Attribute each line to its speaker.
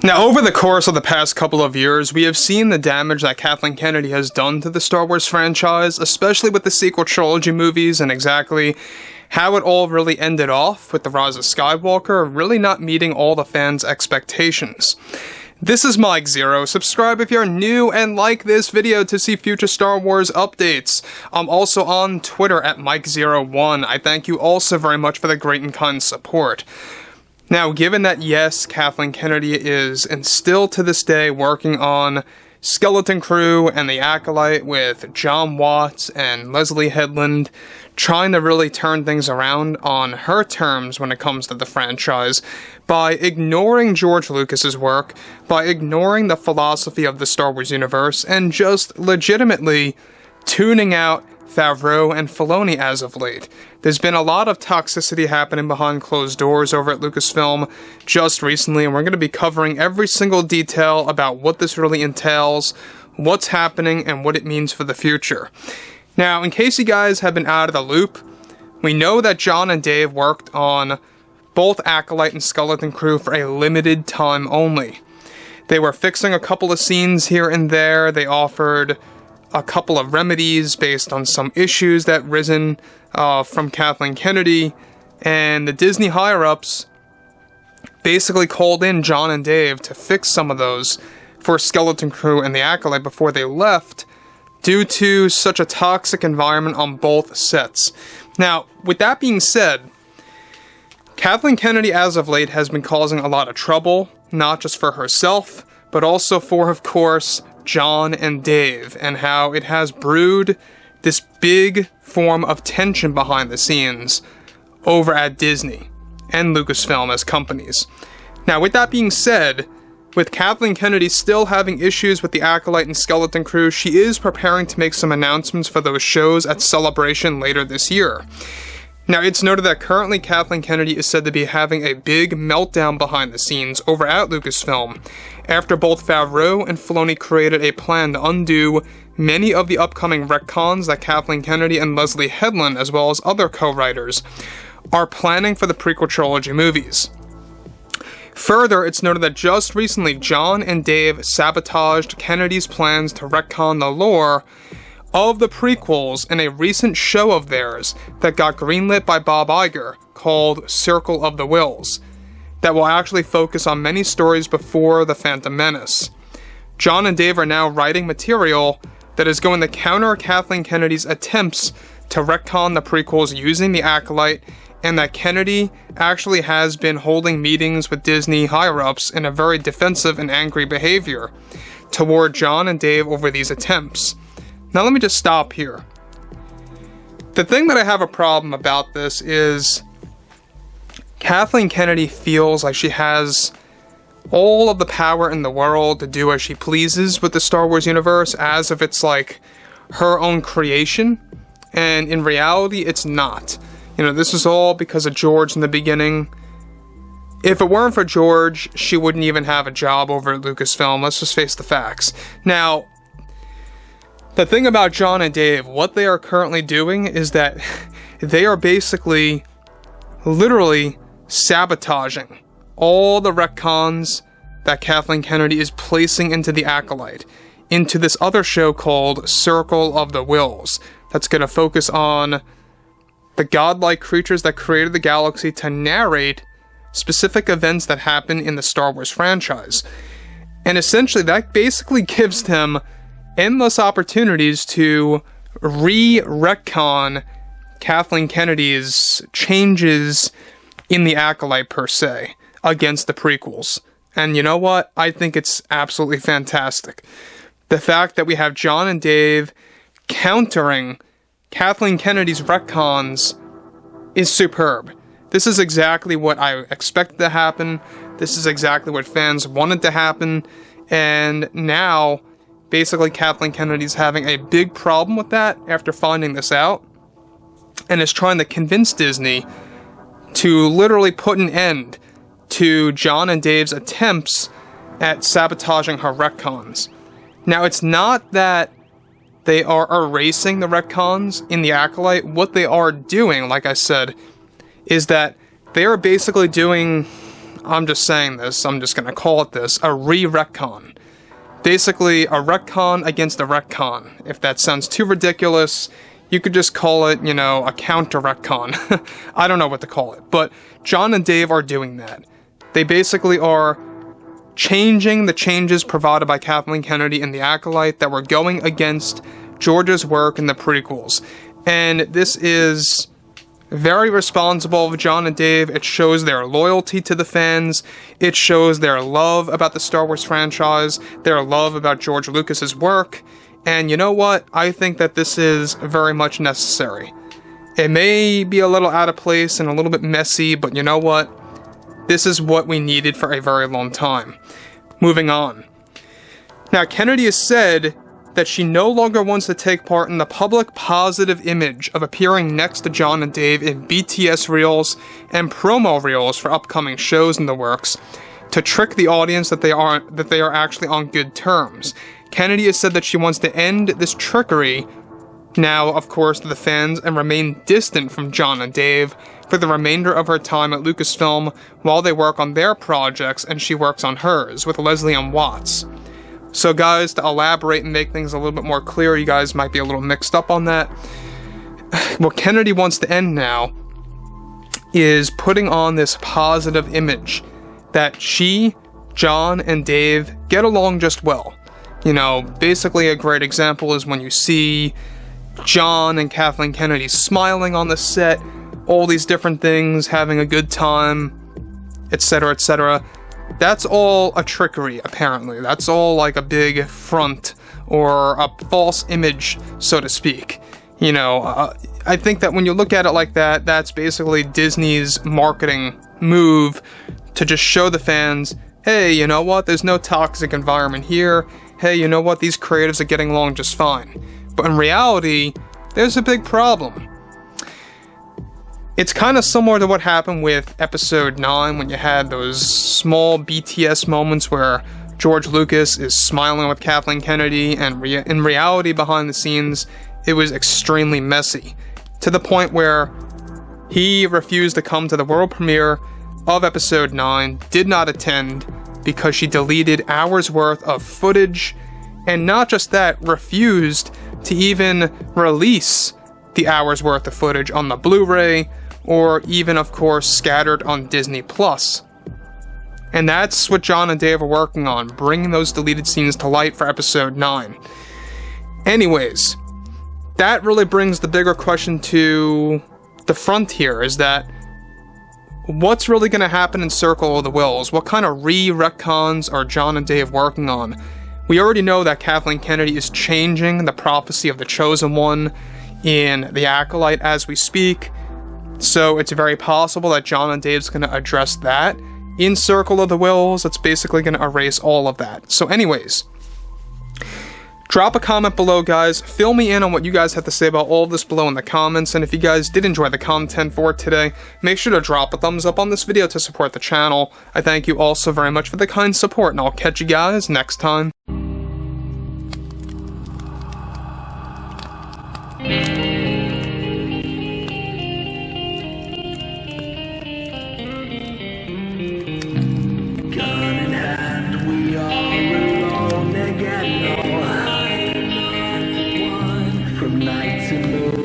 Speaker 1: Now, over the course of the past couple of years, we have seen the damage that Kathleen Kennedy has done to the Star Wars franchise, especially with the sequel trilogy movies and exactly how it all really ended off with The Rise of Skywalker really not meeting all the fans' expectations. This is Mike Zero. Subscribe if you're new and like this video to see future Star Wars updates. I'm also on Twitter at Mike01. I thank you also very much for the great and kind support. Now, given that yes, Kathleen Kennedy is, and still to this day, working on Skeleton Crew and the Acolyte with John Watts and Leslie Headland, trying to really turn things around on her terms when it comes to the franchise, by ignoring George Lucas's work, by ignoring the philosophy of the Star Wars universe, and just legitimately tuning out Favreau and Filoni as of late. There's been a lot of toxicity happening behind closed doors over at Lucasfilm just recently, and we're going to be covering every single detail about what this really entails, what's happening, and what it means for the future. Now, in case you guys have been out of the loop, we know that John and Dave worked on both Acolyte and Skeleton Crew for a limited time only. They were fixing a couple of scenes here and there. They offered a couple of remedies based on some issues that risen from Kathleen Kennedy, and the Disney higher-ups basically called in John and Dave to fix some of those for Skeleton Crew and the Acolyte before they left, due to such a toxic environment on both sets. Now, with that being said, Kathleen Kennedy as of late has been causing a lot of trouble, not just for herself, but also for, of course, John and Dave, and how it has brewed this big form of tension behind the scenes over at Disney and Lucasfilm as companies. Now, with that being said, with Kathleen Kennedy still having issues with the Acolyte and Skeleton Crew, she is preparing to make some announcements for those shows at Celebration later this year. Now, it's noted that currently Kathleen Kennedy is said to be having a big meltdown behind the scenes over at Lucasfilm, after both Favreau and Filoni created a plan to undo many of the upcoming retcons that Kathleen Kennedy and Leslie Headland, as well as other co-writers, are planning for the prequel trilogy movies. Further, it's noted that just recently John and Dave sabotaged Kennedy's plans to retcon the lore of the prequels in a recent show of theirs that got greenlit by Bob Iger, called Circle of the Wills, that will actually focus on many stories before The Phantom Menace. John and Dave are now writing material that is going to counter Kathleen Kennedy's attempts to retcon the prequels using the Acolyte, and that Kennedy actually has been holding meetings with Disney higher-ups in a very defensive and angry behavior toward John and Dave over these attempts. Now let me just stop here. The thing that I have a problem about this is Kathleen Kennedy feels like she has all of the power in the world to do as she pleases with the Star Wars universe, as if it's like her own creation, and in reality it's not. You know, this is all because of George in the beginning. If it weren't for George, she wouldn't even have a job over at Lucasfilm. Let's just face the facts. Now, the thing about John and Dave, what they are currently doing is that they are basically, literally, sabotaging all the retcons that Kathleen Kennedy is placing into the Acolyte, into this other show called Circle of the Wills, that's going to focus on the godlike creatures that created the galaxy to narrate specific events that happen in the Star Wars franchise. And essentially that basically gives them endless opportunities to re-retcon Kathleen Kennedy's changes in the Acolyte per se against the prequels. And you know what? I think it's absolutely fantastic. The fact that we have John and Dave countering Kathleen Kennedy's retcons is superb. This is exactly what I expected to happen. This is exactly what fans wanted to happen. And now, basically, Kathleen Kennedy's having a big problem with that after finding this out, and is trying to convince Disney to literally put an end to John and Dave's attempts at sabotaging her retcons. Now, it's not that they are erasing the retcons in the Acolyte. What they are doing, like I said, is that they are basically doing, I'm just saying this, I'm just gonna call it this, a re-retcon. Basically, a retcon against a retcon. If that sounds too ridiculous, you could just call it, you know, a counter-retcon. I don't know what to call it, but Jon and Dave are doing that. They basically are changing the changes provided by Kathleen Kennedy in The Acolyte that were going against George's work in the prequels. And this is very responsible of Jon and Dave. It shows their loyalty to the fans. It shows their love about the Star Wars franchise, their love about George Lucas's work. And you know what? I think that this is very much necessary. It may be a little out of place and a little bit messy, but you know what? This is what we needed for a very long time. Moving on. Now, Kennedy has said that she no longer wants to take part in the public positive image of appearing next to Jon and Dave in BTS reels and promo reels for upcoming shows in the works to trick the audience that they are actually on good terms. Kennedy has said that she wants to end this trickery now, of course, to the fans and remain distant from Jon and Dave for the remainder of her time at Lucasfilm while they work on their projects and she works on hers with Leslie and Watts. So guys, to elaborate and make things a little bit more clear, you guys might be a little mixed up on that. What Kennedy wants to end now is putting on this positive image that she, Jon, and Dave get along just well. You know, basically a great example is when you see Jon and Kathleen Kennedy smiling on the set, all these different things, having a good time, etc., etc. That's all a trickery, apparently. That's all like a big front or a false image, so to speak. You know, I think that when you look at it like that, that's basically Disney's marketing move to just show the fans, hey, you know what, there's no toxic environment here. Hey, you know what, these creatives are getting along just fine. But in reality, there's a big problem. It's kind of similar to what happened with Episode 9 when you had those small BTS moments where George Lucas is smiling with Kathleen Kennedy, and in reality, behind the scenes, it was extremely messy. To the point where he refused to come to the world premiere of Episode 9, did not attend, because she deleted hours worth of footage, and not just that, refused to even release the hours worth of footage on the Blu-ray, or even, of course, scattered on Disney+. And that's what Jon and Dave are working on, bringing those deleted scenes to light for Episode 9. Anyways, that really brings the bigger question to the front here, is that what's really going to happen in Circle of the Wills? What kind of re-retcons are Jon and Dave working on? We already know that Kathleen Kennedy is changing the prophecy of the Chosen One in The Acolyte as we speak, so it's very possible that Jon and Dave's going to address that in Circle of the Wills. It's basically going to erase all of that. So anyways, drop a comment below, guys. Fill me in on what you guys have to say about all of this below in the comments, and if you guys did enjoy the content for today, make sure to drop a thumbs up on this video to support the channel. I thank you all so very much for the kind support, and I'll catch you guys next time.
Speaker 2: From night to moon.